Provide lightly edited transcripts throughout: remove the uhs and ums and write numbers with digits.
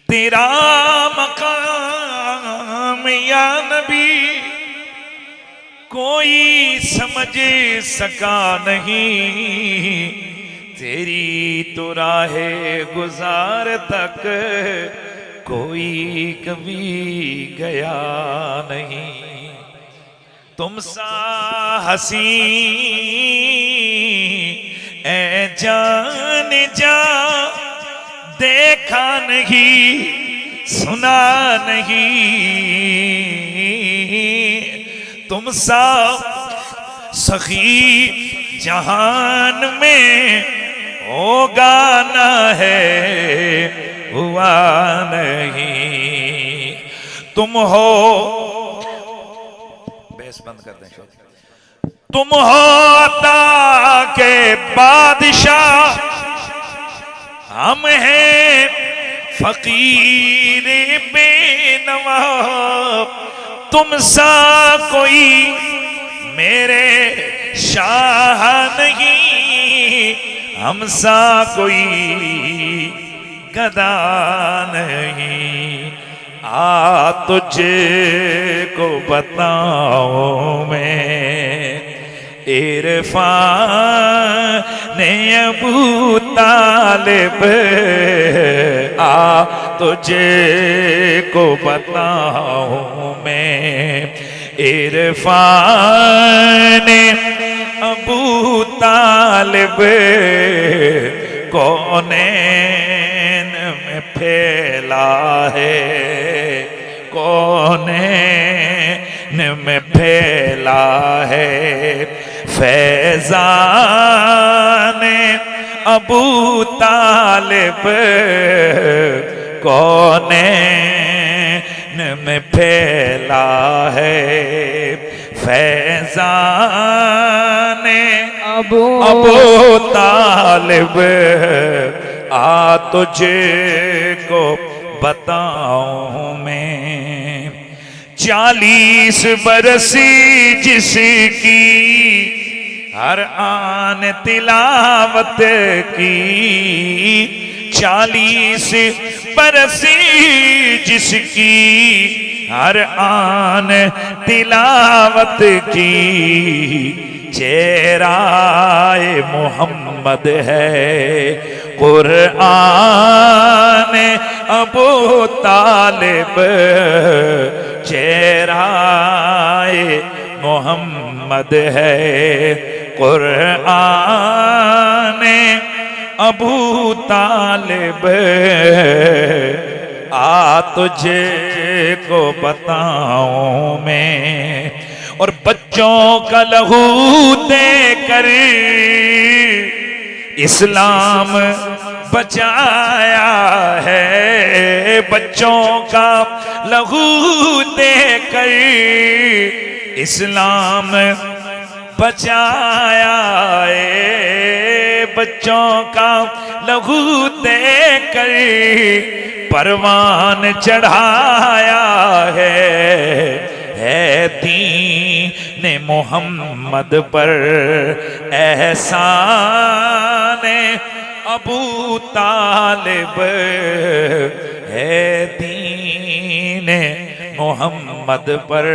तेरा मकाम या नबी कोई समझ सका नहीं, तेरी तो राहे गुजार तक कोई कभी गया नहीं। तुम सा हसी ए जान जा देखा नहीं सुना नहीं, तुम सा सखी जहान में होगा ना है हुआ नहीं। तुम हो बेस बंद कर दें, तुम हो अता के बादशाह, हम हैं फकीर बेनवा, तुम सा कोई मेरे शाह नहीं, हम सा कोई गदा नहीं। आ तुझे को बताओ मैं इरफान अबू तालिब, आ तुझे को बताऊं मैं इरफान अबू तालिब, कौनैन में फैला है, कौनैन में फैला है फैज़ान अबू तालिब, कौनैन में फैला है फैज़ान अबू तालिब। आ तुझे को बताऊं मैं 40 बरस जिसकी हर आन तिलावत की, 40 बरस जिसकी हर आन तिलावत की, चेहराए मोहम्मद है कुरआन अबू तालिब, चेहराए मोहम्मद है कुरआन अबू तालिब। आ तुझे को बताऊं मैं, और बच्चों का लहू देकर इस्लाम बचाया है, बच्चों का लहू देकर इस्लाम बचाया है, बच्चों का लहू देकर परवान चढ़ाया है दीन मोहम्मद पर एहसान अबू तालिब, है दीन मोहम्मद पर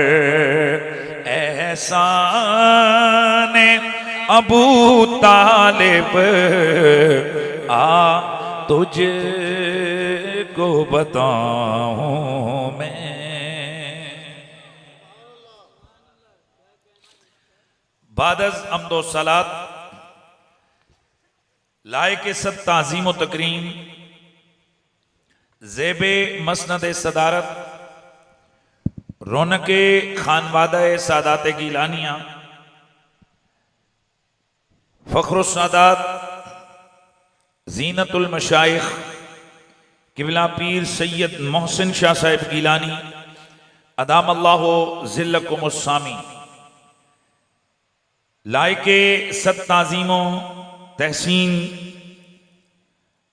एहसान अबू तालिब। आ तुझे को बताऊं मैं। बादज अम्दो सलात लायक सद ताज़ीम व तकरीम ज़ेबे मसनद सदारत रौनक खानवादा सादात गीलानिया फ़ख्रुस सादात ज़ीनतुल मशाइख किबला पीर सैयद मोहसिन शाह साहिब गीलानी अदामल्लाहु ज़िल्लकुमुस्सामी, लायके सद ताज़ीमों तहसीन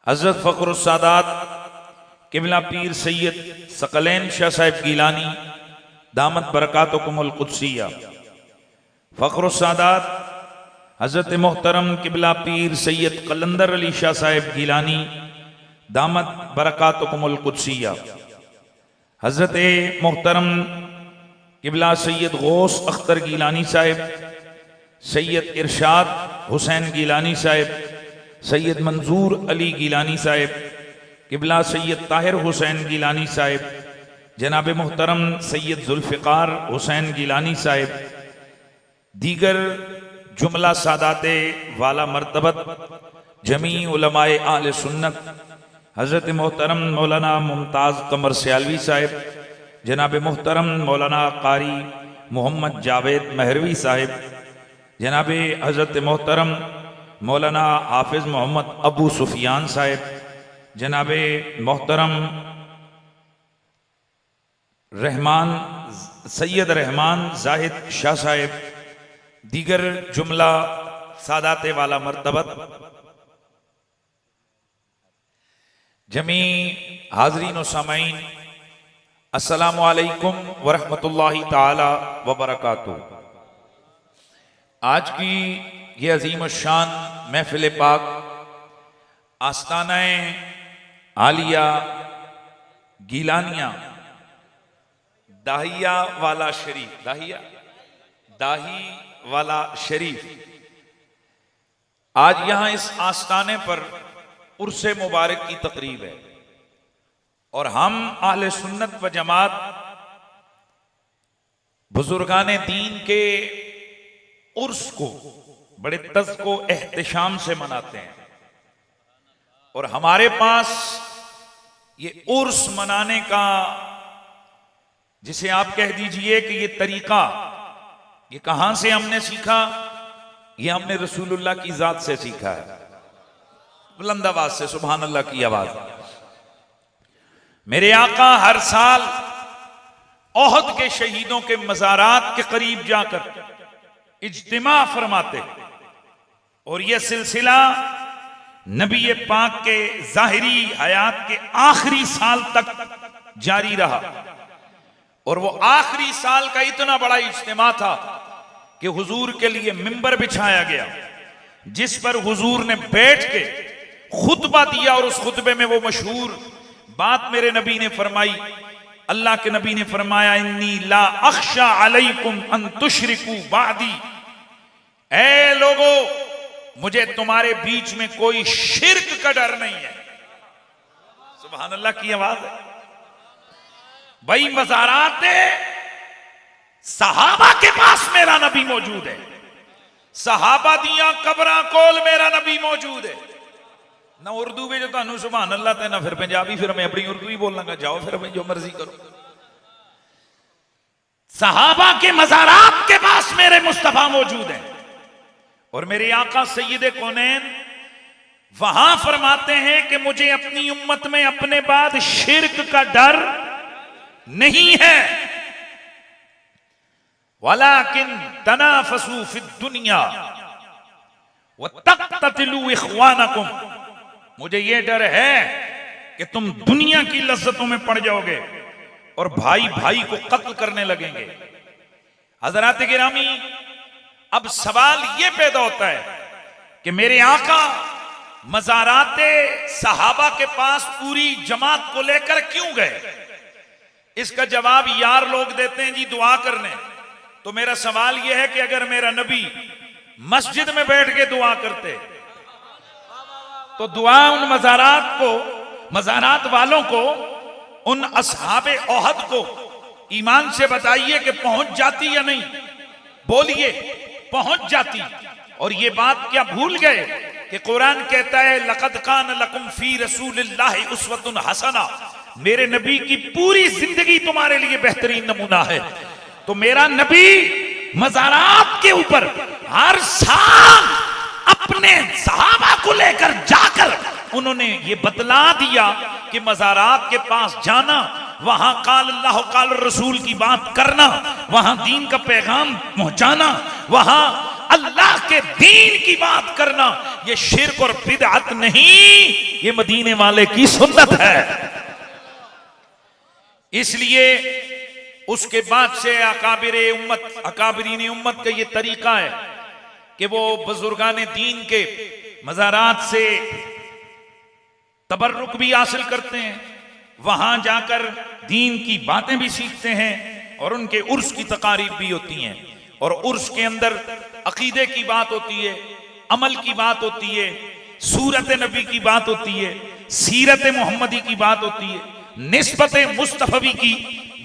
हज़रत फ़ख्रुस सादात किबला पीर सैयद सकलैन शाह साहिब गीलानी दामत बरकातुकुमुल कुद्सिया, फ़ख्रुस सादात हज़रत मोहतरम किबला पीर सैयद कलंदर अली शाह साहिब गीलानी दामत बरकातुकुमुल कुद्सिया, हजरत मोहतरम किबला सैयद गौस अख्तर गीलानी साहिब, सैयद इरशाद हुसैन गीलानी साहिब, सैयद मंजूर अली गीलानी साहिब, किबला सैयद ताहिर हुसैन गीलानी साहिब, जनाब मोहतरम सैयद जुल्फ़िकार हुसैन गीलानी साहिब, दीगर जुमला सादाते वाला मर्तबत जमी उलमाए आले सुन्नत, हज़रत मोहतरम मौलाना मुमताज़ कमर सियालवी साहिब, जनाब मोहतरम मौलाना कारी मोहम्मद जावेद महरवी साहिब, जनाब हज़रत मोहतरम मौलाना हाफिज़ मोहम्मद अबू सुफियान साहिब, जनाब मोहतरम रहमान सैयद रहमान जाहिद शाह साहिब, दीगर जुमला सादाते वाला मर्तबत, जमी हाजरीन व सामाईन, अस्सलामु अलैकुम वरहमतुल्लाहि ताला वबरकातुहू। आज की ये अजीम शान महफिल पाक आस्ताना आलिया गीलानिया दाहिया वाला शरीफ, दाही वाला शरीफ, आज यहां इस आस्ताने पर उर्से मुबारक की तकरीब है और हम आहले सुन्नत व जमात बुजुर्गाने दीन के उर्स को बड़े तज़्को एहतिशाम से मनाते हैं और हमारे पास ये उर्स मनाने का, जिसे आप कह दीजिए कि ये तरीका, ये कहां से हमने सीखा? ये हमने रसूलुल्लाह की जात से सीखा है। बुलंद आवाज से सुभान अल्लाह की आवाज। मेरे आका हर साल ओहद के शहीदों के मज़ारात के करीब जाकर इज्तिमा फरमाते और यह सिलसिला नबी पाक के जाहिरी हयात के आखिरी साल तक जारी रहा और वो आखिरी साल का इतना बड़ा इज्तिमा था कि हुजूर के लिए मिंबर बिछाया गया, जिस पर हुजूर ने बैठ के खुतबा दिया और उस खुतबे में वो मशहूर बात मेरे नबी ने फरमाई। अल्लाह के नबी ने फरमाया, इन्नी ला अख्शा अलैकुम अन तुशरिकू बादी, ऐ लोगो मुझे तुम्हारे बीच में कोई शिर्क का डर नहीं है। सुभान अल्लाह की आवाज है भाई। मज़ारात सहाबा के पास मेरा नबी मौजूद है, सहाबा दिया कबरा कोल मेरा नबी मौजूद है। ना उर्दू में जो तुहानू सुभान अल्लाह ते ना फिर पंजाबी, फिर मैं अपनी उर्दू ही बोलांगा, जाओ फिर मैं जो मर्जी करो। सहाबा के मज़ारात के पास मेरे मुस्तफा मौजूद है और मेरे आका सैयद कौनैन वहां फरमाते हैं कि मुझे अपनी उम्मत में अपने बाद शिर्क का डर नहीं है। वलाकिन तनाफसू फिद दुनिया व तक़तलू इख्वानकुम, मुझे यह डर है कि तुम दुनिया की लज्जतों में पड़ जाओगे और भाई भाई को कत्ल करने लगेंगे। हजरात गिरामी, अब सवाल यह पैदा होता है कि मेरे आका मज़ाराते सहाबा के पास पूरी जमात को लेकर क्यों गए? इसका जवाब यार लोग देते हैं जी दुआ करने। तो मेरा सवाल यह है कि अगर मेरा नबी मस्जिद में बैठ के दुआ करते तो दुआ उन मज़ारात वालों को, उन असहाबे ओहद को ईमान से बताइए कि पहुंच जाती या नहीं? बोलिए, पहुंच जाती। और ये बात क्या भूल गए कि कुरान कहता है लक़द कान लकुम फी रसूलिल्लाहि उस्वतुन हसना, मेरे नबी की पूरी जिंदगी तुम्हारे लिए बेहतरीन नमूना है। तो मेरा नबी मज़ारात के ऊपर हर साल अपने सहाबा को लेकर जाकर उन्होंने ये बतला दिया कि मज़ारात के पास जाना, वहां काल अल्लाह काल रसूल की बात करना, वहां दीन का पैगाम पहुंचाना, वहां अल्लाह के दीन की बात करना, ये शिर्क और बिदअत नहीं, ये मदीने वाले की सुन्नत है। इसलिए उसके बाद से अकाबिरीन उम्मत का ये तरीका है कि वो बुजुर्गान दीन के मज़ारात से तबर्रुक भी हासिल करते हैं, वहां जाकर दीन की बातें भी सीखते हैं, और उनके उर्स की तकारीब भी होती हैं, और उर्स के अंदर अकीदे की बात होती है, अमल की बात होती है, सूरत नबी की बात होती है, सीरत मोहम्मदी की बात होती है, निस्बत मुस्तफवी की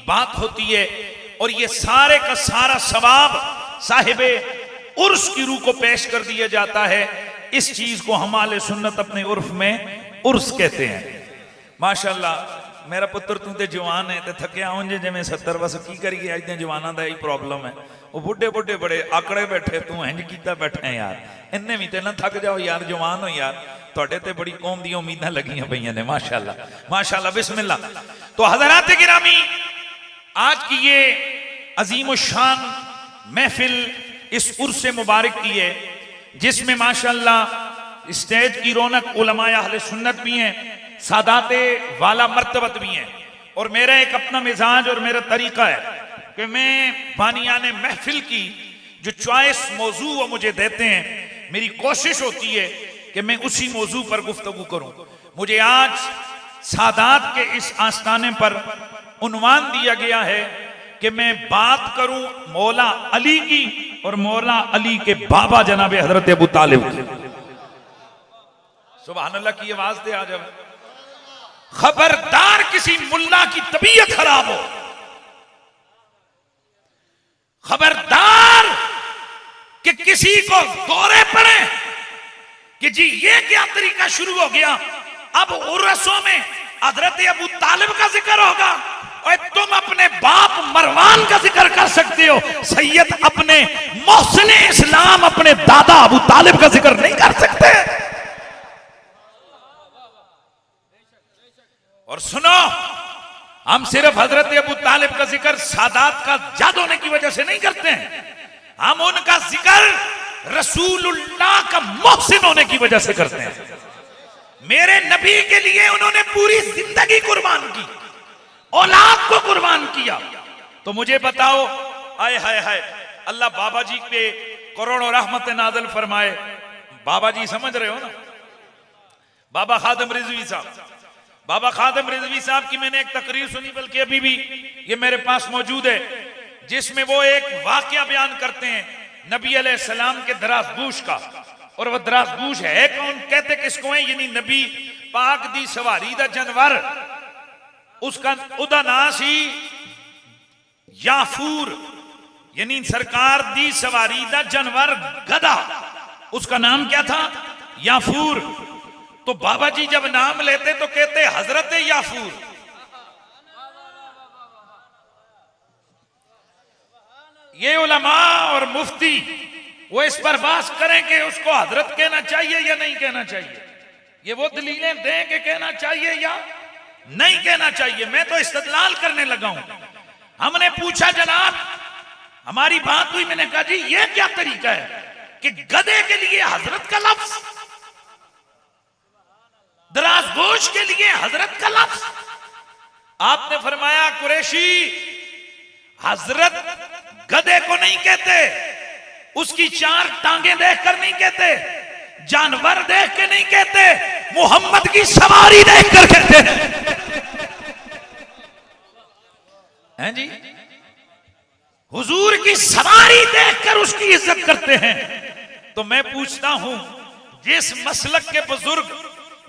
बात होती है, और ये सारे का सारा सवाब साहिबे उर्स की रूह को पेश कर दिया जाता है। इस चीज को हमारे सुन्नत अपने उर्फ में उर्स कहते हैं। माशाअल्लाह मेरा पुत्र तू तो जवान है, तो थकिया होंगे जिमें 70 बस की करिए, अज जवाना का यही प्रॉब्लम है, वो बुढ़े बुढ़े बड़े आकड़े बैठे, तू इंज किया बैठे है यार, इन्हें भी तो ना थक जाओ यार, जवान हो यार, थोड़े ते बड़ी कौम दी उम्मीदें लगियां पईयां ने। माशाअल्लाह माशाअल्लाह बिस्मिल्लाह। तो हज़रात गिरामी, आज की ये अजीम शान महफिल इस उर्स मुबारक की है, जिसमें माशाअल्लाह स्टेज की रौनक उलमाए अहले सुन्नत भी हैं, सादाते वाला मर्तबत भी हैं, और मेरा एक अपना मिजाज और मेरा तरीका है कि मैं बानियाने महफिल की जो चॉइस मौजू वो मुझे देते हैं, मेरी कोशिश होती है कि मैं उसी मौजू पर गुफ्तगू करूं। मुझे आज सादात के इस आस्थाने पर उन्वान दिया गया है कि मैं बात करूं मौला अली की और मौला अली के बाबा जनाब हजरत अबू तालिब की। सुभान अल्लाह की आवाज दे आ जाओ। खबरदार किसी मुल्ला की तबीयत खराब हो, खबरदार कि किसी को दौरे पड़े कि जी ये क्या तरीका शुरू हो गया, अब उर्सों में हजरत अबू तालिब का जिक्र होगा, और तुम अपने बाप मरवान का जिक्र कर सकते हो, सैयद अपने मोहसिन इस्लाम अपने दादा अबू तालिब का जिक्र नहीं कर सकते। और सुनो, हम सिर्फ हजरत अबू तालिब का जिक्र सादात का जाद होने की वजह से नहीं करते हैं, हम उनका जिक्र रसूलुल्लाह का मोहसिन होने की वजह से करते हैं। मेरे नबी के लिए उन्होंने पूरी जिंदगी कुर्बान की, औलाद को कुर्बान किया। तो मुझे बताओ, आए हाय हाय, अल्लाह बाबा जी पे करोड़ों रहमत नाज़िल फरमाए। बाबा जी समझ रहे हो ना, बाबा खादिम रिजवी साहब, बाबा खादिम रिजवी साहब की मैंने एक तकरीर सुनी, बल्कि अभी भी ये मेरे पास मौजूद है, जिसमें वो एक वाकया बयान करते हैं नबी अलैहिस्सलाम के दराजगोश का। और वह दराजगोश है कौन, कहते किसको है, यानी नबी पाक दी सवारी दा जानवर, उसका उदा नाम सी याफूर, यानी सरकार दी सवारी दा जानवर गधा, उसका नाम क्या था, याफूर। तो बाबा जी जब नाम लेते तो कहते हजरत याफूर। ये उलमा और मुफ्ती वो इस पर बात करें कि उसको हजरत कहना चाहिए या नहीं कहना चाहिए, ये वो दलीलें दें कि कहना चाहिए या नहीं कहना चाहिए। मैं तो इस्तदलाल करने लगा हूं। हमने पूछा जनाब, हमारी बात हुई, मैंने कहा जी ये क्या तरीका है कि गधे के लिए हजरत का लफ्ज, दराजगोश के लिए हजरत का लफ्ज। आपने फरमाया कुरैशी हजरत गधे को नहीं कहते, उसकी 4 टांगे देखकर नहीं कहते, जानवर देख के नहीं कहते, मोहम्मद की सवारी देखकर कहते हैं जी, हुजूर की सवारी देखकर उसकी इज्जत करते हैं। तो मैं पूछता हूं, जिस मसलक के बुजुर्ग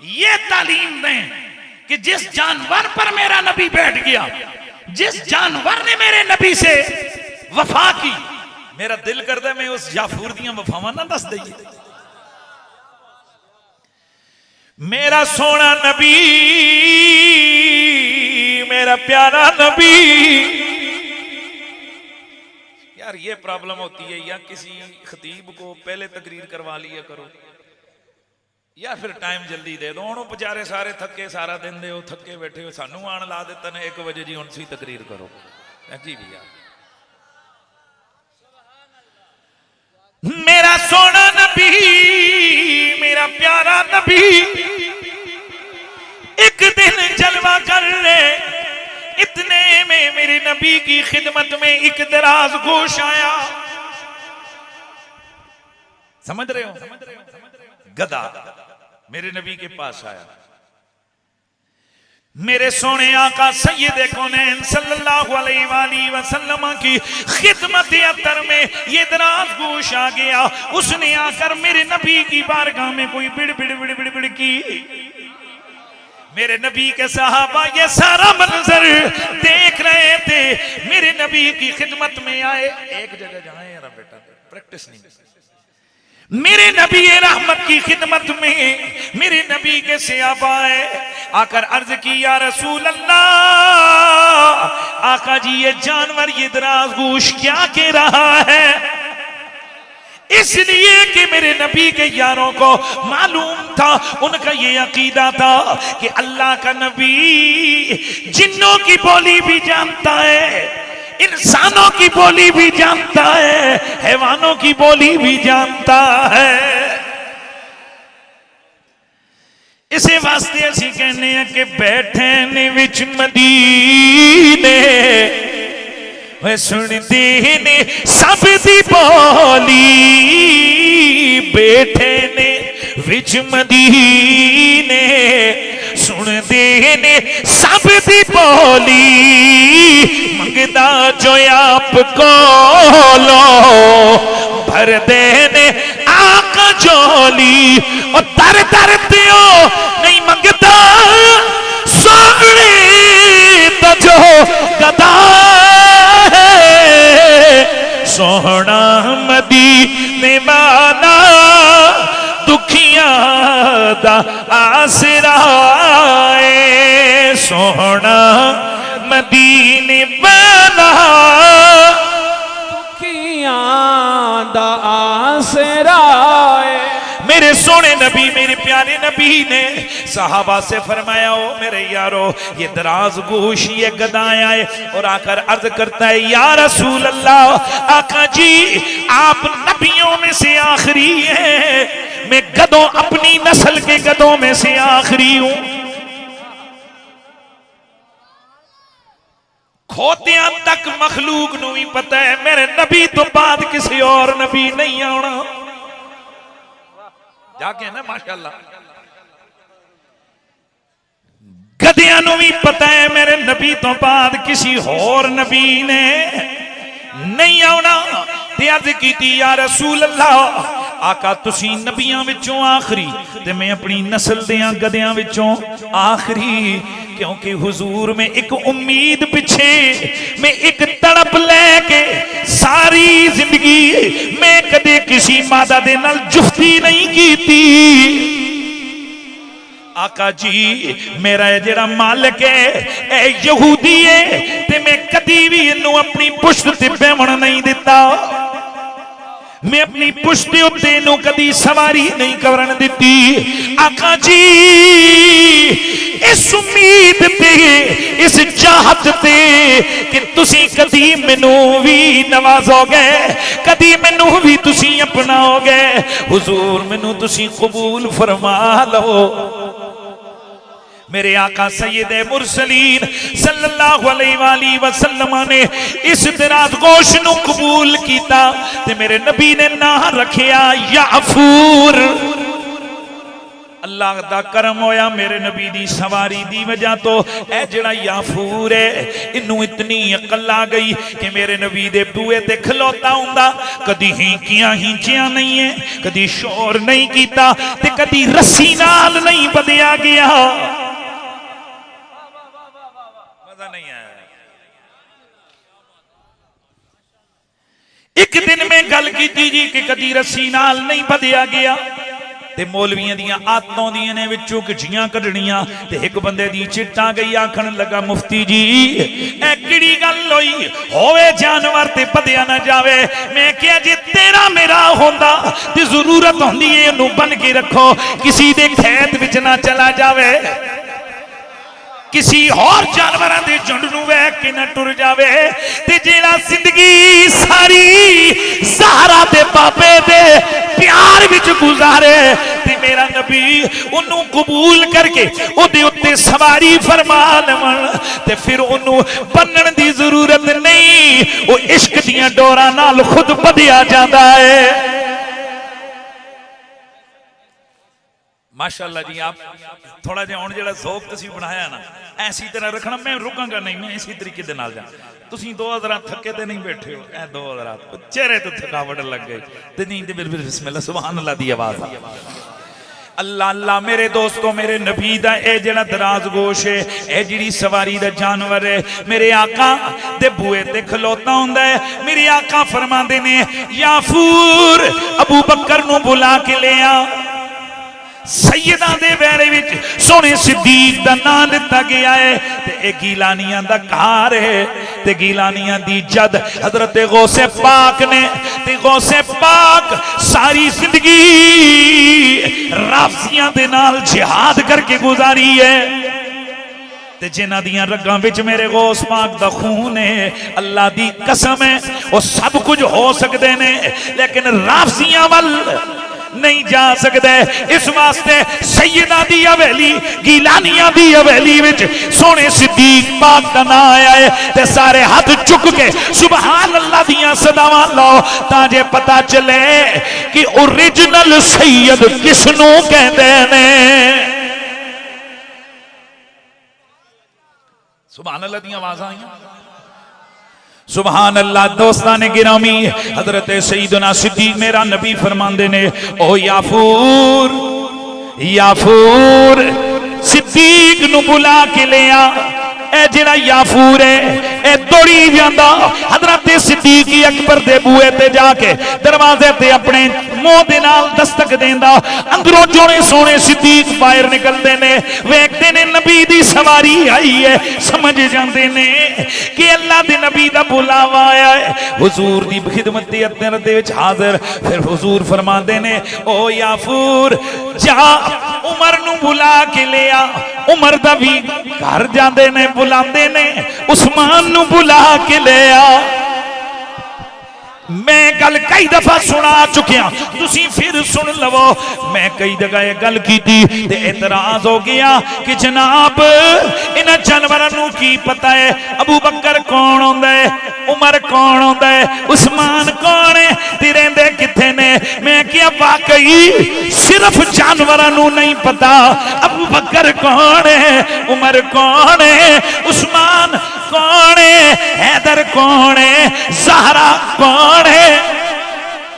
ये तालीम दें कि जिस जानवर पर मेरा नबी बैठ गया, जिस जानवर ने मेरे नबी से वफा की, मेरा दिल करता मैं उस याफूर दियां वफावां ना दस दईए। मेरा सोना नबी, मेरा प्यारा नबी। यार ये प्रॉब्लम होती है, या किसी खतीब को पहले तकरीर करवा लिया करो, या फिर टाइम जल्दी दे दो। हूँ बेचारे सारे थके, सारा दिन दे थके बैठे हो, सानू आन ला देता ने 1 बजे जी, हूँ सी तकरीर करो जी भैया। मेरा सोना नबी, मेरा प्यारा नबी, एक दिन जलवा कर ले, इतने में मेरे नबी की खिदमत में एक दराज गोश आया। समझ रहे हो, गधा मेरे नबी के पास आया। मेरे सोने आका सैयदे कौनैन सल्लल्लाहु अलैहि वसल्लम की खिदमत अतर में ये दराज गोश आ गया। उसने आकर मेरे नबी की बारगाह में कोई बिड़ बिड़ बिड़ बिड़ बिड़ की। मेरे नबी के सहाबा ये सारा मंजर देख रहे थे। मेरे नबी की खिदमत में आए। एक जगह जाए यार बेटा, प्रैक्टिस नहीं। मेरे नबी रहमत की खिदमत में मेरे नबी के सहाबा आए, आकर अर्ज की या रसूल अल्लाह, आका जी ये जानवर ये दराज गोश क्या कह रहा है? इसलिए कि मेरे नबी के यारों को मालूम था, उनका ये अकीदा था कि अल्लाह का नबी जिन्नों की बोली भी जानता है, इंसानों की बोली भी जानता है, हैवानों की बोली भी जानता है। इसे वास्ते असी कहने हैं कि बैठे ने विच मदीने वे सुनते ने सब दी बोली, बैठे ने विच मदीने सुनते ने सब दी बोली, मंगदा जो आप को लो भर देने आका जोली। और दर दर दियो नहीं मंगता सोने तो जो गदा है, सोहना मदीने वाला दुखियां दा आसरा है, सोहना मदीने वाला दुखियां दा आसरा है। मेरे सोने नबी मेरे प्यारे नबी ने सहाबा से फरमाया, ओ मेरे यारो ये दराज गोश ये गदाया है। और आकर अर्ज करता है या रसूल अल्लाह, आका जी आप नबियों में से आखिरी हैं, मैं गदों अपनी नस्ल के गदों में से आखिरी हूं। खोतियां तक मखलूक नूं भी पता है मेरे नबी तो बाद किसी और नबी नहीं आना। जाके ना माशाअल्लाह, गधियां नूं भी पता है मेरे नबी तो बाद किसी और नबी ने नहीं आना। ते अर्ज कीती या रसूल अल्लाह, आका तुसी नबियां विचों आखिरी ते मैं अपनी नस्ल दियां गधियां विचों आखिरी, क्योंकि हुजूर में एक उम्मीद पिछे मैं एक तड़प लेके सारी जिंदगी मैं कदे किसी मादा दे नाल जुफ्ती नहीं कीती। आका जी मेरा जेड़ा मालिक है ए यहूदी है ते मैं कदी भी इनू अपनी पुश्त ते बैठण नहीं दिता, मैं अपनी पुश्त उत्ते इनू कदी सवारी नहीं करन दिती। आका जी इस उम्मीद ते इस चाहत ते कि तुसी कदी मैनू भी नवाजोगे, कदी मैनू भी तुसी अपनाओगे, हुजूर मैनू तुसी कबूल फरमा लो। मेरे आका सैयदे मुरसलीन सल्लल्लाहु अलैहि वसल्लम ने इस दराज गोश नू कबूल कीता ते मेरे नबी ने नाम रखिया याफूर। अल्लाह दा करम होया मेरे नबी दी सवारी दी वजह तो ए जेड़ा याफूर है इनू इतनी अकल आ गई कि मेरे नबी दे बूए ते खलोता हुंदा, कदी हिंचियां नहीं है, कदी शोर नहीं कीता ते कदी रस्सी नाल नहीं बंधिया गया। मजा नहीं आया। एक दिन में गल की जी कि कदी रस्सी नाल नहीं बंधिया गया ते मौलवियां दियां आदतां दियां ने विचों किछियां कढणियां ते एक बंदे दी चिट आ गई, आखण लगा मुफ्ती जी ए किहड़ी गल होई होवे जानवर ते बंधिया ना जावे। मैं क्या जे तेरा मेरा होंदा ते जरूरत होंदी है इहनू बन के रखो, किसी दे खेत विच ना चला जावे, किसी और जानवरां दे झुंड नूं वेख के ना टुर जावे। ते जेड़ा जिंदगी सारी ज़हरा दे बाबे दे प्यार विच गुजारे ते मेरा नबी उन्नू कबूल करके उहदे उत्ते सवारी फरमा लवण ते फिर उन्नू बन्नण दी जरूरत नहीं, वो इश्क दियां डोरां नाल खुद बंधिया जांदा है। माशाअल्लाह जी, आप थोड़ा जिहा हुण जिहड़ा ज़ौक तुसीं बनाया ना ऐसी तरह रखना, मैं रुकांगा नहीं, मैं इसी तरीके दे नाल जा। तुसीं दो हज़रात थके ते नहीं बैठे हो, ए दो हज़रात चेहरे तो थकावट लग गई ते नहीं ते बिल्कुल बिस्मिल्लाह सुभान अल्लाह दी आवाज़ आ। अल्लाह अल्लाह मेरे दोस्तों, मेरे नबी दा ए जेड़ा दराज गोश है, ए जिहड़ी सवारी दा जानवर है, मेरे आका दे बूए ते खलोता हुंदा है। मेरे आका फरमांदे ने याफूर अबू बकर नूं बुला के ले आ। सैयदा दे वेरे विच सोने सिद्दीक दा नाम लिता गया है ते ए गीलानियां दा घर है ते गीलानियां दी जद हजरत गौसे पाक ने ते गौसे पाक सारी जिंदगी राफसियां दे नाल जिहाद करके गुजारी है ते जिन्हां दियां रगां विच मेरे गौस पाक दा खून है। अल्लाह दी कसम है वो सब कुछ हो सकदे ने लेकिन राफसियां वल नहीं जा सकते। इस वास्ते सैयदा दी हवेली गीलानिया दी हवेली विच सोने सिद्दीक पाक का नाम आया है ते सारे हाथ चुक के सुभान अल्लाह दियां सदावां लो ताजे पता चले कि ओरिजिनल सैयद किसनू कहते ने। सुभान अल्लाह दी आवाज़ आई सुभान अल्लाह। दोस्तान गिरामी हजरत सईदना सिद्दीक मेरा नबी फरमांदे ने ओ याफूर याफूर सिद्दीक नु बुला के ले आ। ए जेड़ा याफूर है ए दौड़ी जांदा हजरत सिद्दीक अकबर दे बूए ते जाके दरवाजे ते अपने मुंह दे नाल दस्तक देंदा। अंदरों जोड़े सोने सिद्दीक बाहर निकलते ने वेखते ने नबी दी सवारी आई है समझ जाते ने कि अल्लाह दे नबी दा बुलावा आया है हुजूर दी खिदमत दे अंदर दे विच हाजिर। फिर हुजूर फरमाते ने ओ याफूर जा उमर नु बुला के ले आ। उमर दा भी घर जाते ने बुलाते ने उस्मान नु बुला के ले आ। मैं गल कई दफा सुना चुकिया तुसी फिर सुन लवो। मैं कई जगह गल की थी ते एतराज हो गया कि जनाब इन्हां जानवरां नूं की पता है अबू बकर कौन होंदा है उमर कौन होंदा है उस्मान कौन है ते रहिंदे किथे ने। मैं क्या वाकई सिर्फ जानवरां नूं नहीं पता अबू बकर कौन है उमर कौन है उस्मान कौन है हैदर कौन है ज़हरा कौन है।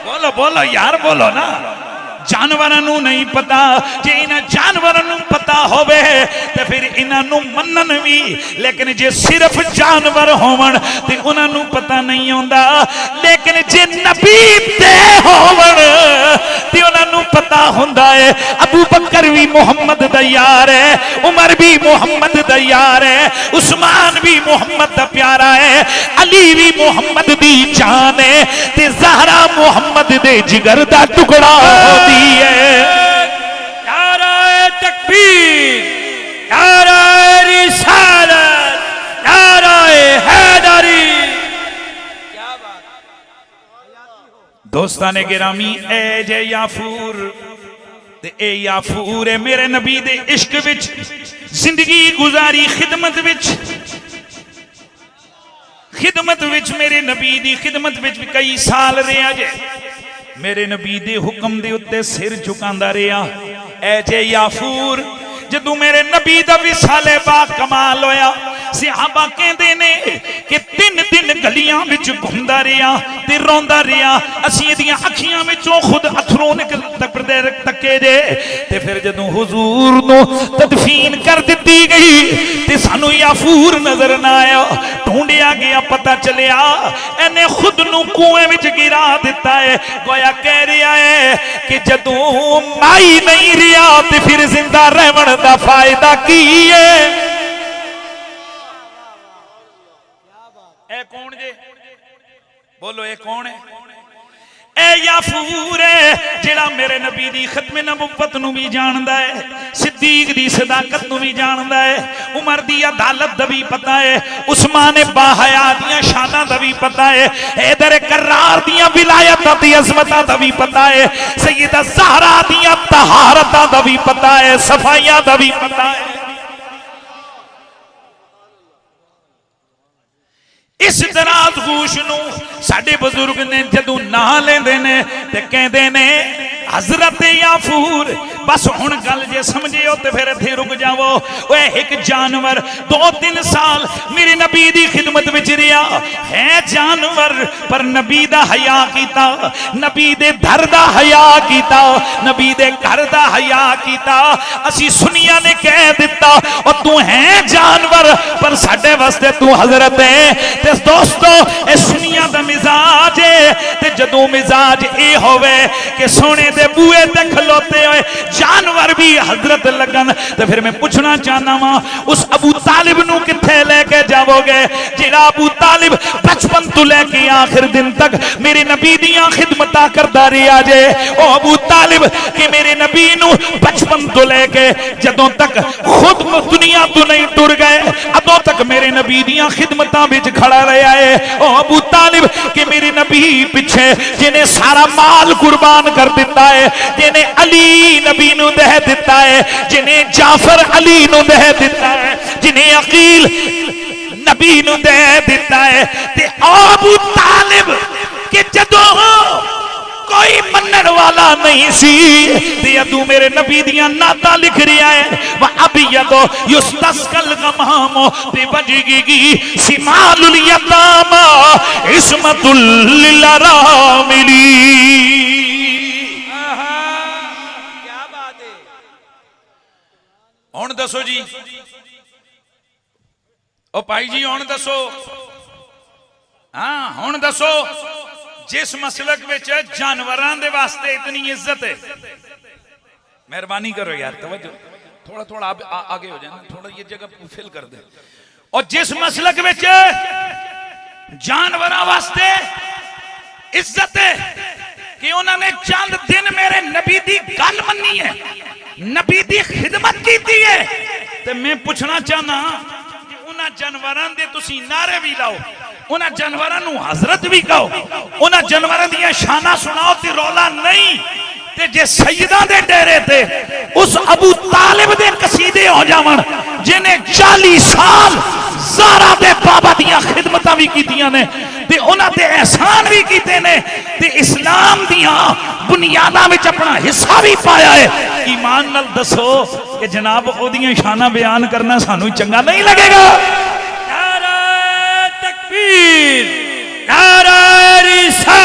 बोलो बोलो यार बोलो ना। जानवरां नूं नहीं पता जे इन्हां जानवरां नूं पता होवे ते फिर इन्हां नूं मनन भी लेकिन जे सिर्फ जानवर होवन ते उन्हां नूं पता नहीं होंदा। लेकिन जे नबी दे होवन ते उन्हां नूं पता हुंदा है। अबू बकर भी मुहम्मद दा यार है उमर भी मुहम्मद दा यार है उस्मान भी मुहम्मद दा प्यारा है अली भी मुहम्मद दी जान है ते ज़हरा मुहम्मद दे जिगर दा टुकड़ा होती है। नाराए तकबीर नाराए रिसालत नाराए हैदरी। क्या बात दोस्ताने गिरामी ए जे याफूर ते ए याफूर है मेरे नबी दे इश्क विच जिंदगी गुजारी खिदमत विच मेरे नबी दी खिदमत विच कई साल रहा जे मेरे नबी दे हुक्म दे उत्ते सिर झुकांदा रहा। ए जे याफूर जदों मेरे नबी दा विसाले बा कमाल होया सहाबा कहंदे ने कि 3 दिन गलियां विच घुमदा रहा ते रोंदा रहा। असीं इहदियां अखियां विचों खुद अथरू निकल तकदे तके जे ते फिर जदों हुजूर नूं तदफीन कर दित्ती गई ते सानू याफूर नजर ना आया। ढूंढिया गया पता चलिया इन्हें खुद नूं कुएं विच गिरा दिता है। गोया कह रहा है कि जदों माई नहीं रहा ते फिर जिंदा रहण दा फायदा की है। ए कौन जे बोलो ए कौन है ए याफूर है जेड़ा मेरे नबी दी खत्मे नबुव्वत नूं भी जानदा है सिद्दीक दी सदाकत नूं भी जानदा है उमर दी अदालत दा भी पता है उस्मान बाहया दियां शानां दा भी पता है हैदर करार दियां विलायतां दी अज़मतां दा भी पता है सैयदा ज़हरा दियां तहारतां दा भी पता है सफाइयां दा भी पता है। इस दराज गूश नूं साडे बुजुर्ग ने जदों ना लेंदे ने ते कहंदे ने हजरत याफूर बस हुण गल जे समझियो तो फिर इत्थे रुक जावो। ओए एक जानवर 2-3 साल मेरे नबी दी खिदमत विच रहा है जानवर, पर नबी दा हया कीता, नबी दे दर दा हया कीता, नबी दे घर दा हया कीता। असी सुनिया ने कह दिता और तू है जानवर पर साडे वास्ते तू हजरत है। ते दोस्तों ए सुनिया दा मिजाज है, ते जदों मिजाज ए होवे कि सोने दे बूए ते खलोते हुए जानवर भी हजरत लगन, तो फिर मैं पूछना चाहना वा उस अबू तालिब नू किथे लेके जाओगे जिहड़ा अबू तालिब बचपन तो लेके आखिर दिन तक मेरे नबी दियां खिदमतां करदा रहा जे। ओ अबू तालिब कि मेरे नबी नू बचपन तो लेके जदों तक खुद दुनिया तो नहीं टुर गए अदों तक मेरे नबी दियां खिदमतां विच खड़ा रहा है। ओ अबू तालिब कि मेरे नबी पिछे जिन्हें सारा माल कुर्बान कर दिता है, जिन्हें अली नबी नू दे दिता है, जिन्हें जाफर अली नू दे दिता है, जिन्हें अकील नबी नू दे दिता है। ते अबू तालिब कि जदों कोई मनन वाला नहीं सी ते अदू मेरे नबी दियां नाता लिख रहा है। वह अभी यदो युस्तस्कल गमामो बेवजगी सिमालुल यतामा इस्मतुल लिलरामिली। क्या बात है। हुण दसो जी, ओ भाई जी हुण दसो, हाँ हुण दसो जिस मसलक विच जानवरां दे वास्ते इतनी इज्जत है, मेहरबानी करो यार तवज्जो, थोड़ा थोड़ा आगे हो जाए, थोड़ा ये जगह फिल कर दे। और जिस मसलक विच जानवरां वास्ते इज्जत है कि उन्होंने चंद दिन मेरे नबी दी गल मन्नी है, नबी दी खिदमत की है, तो मैं पूछना चाहना उन्हां जानवरां दे तुसीं नारे भी लाओ, उन्हां जानवरां नूं हजरत भी कहो, उन्हां जानवरां दियां शाना सुनाओ ते रौला नहीं। ते जे सैयदां दे डेरे ते उस अबू तालिब दे कसीदे हो जावन जिन्हें 40 साल ज़ारा दे बाबा दियां खिदमतां भी कीतियां ने ते उन्हां ते एहसान भी कीते ने ते इस्लाम दियां बुनियादां विच अपना हिस्सा भी पाया है। ईमान नाल दसो कि जनाब ओदियां शाना बयान करना सानू चंगा नहीं लगेगा? नारा तकबीर, नारा रिसालत।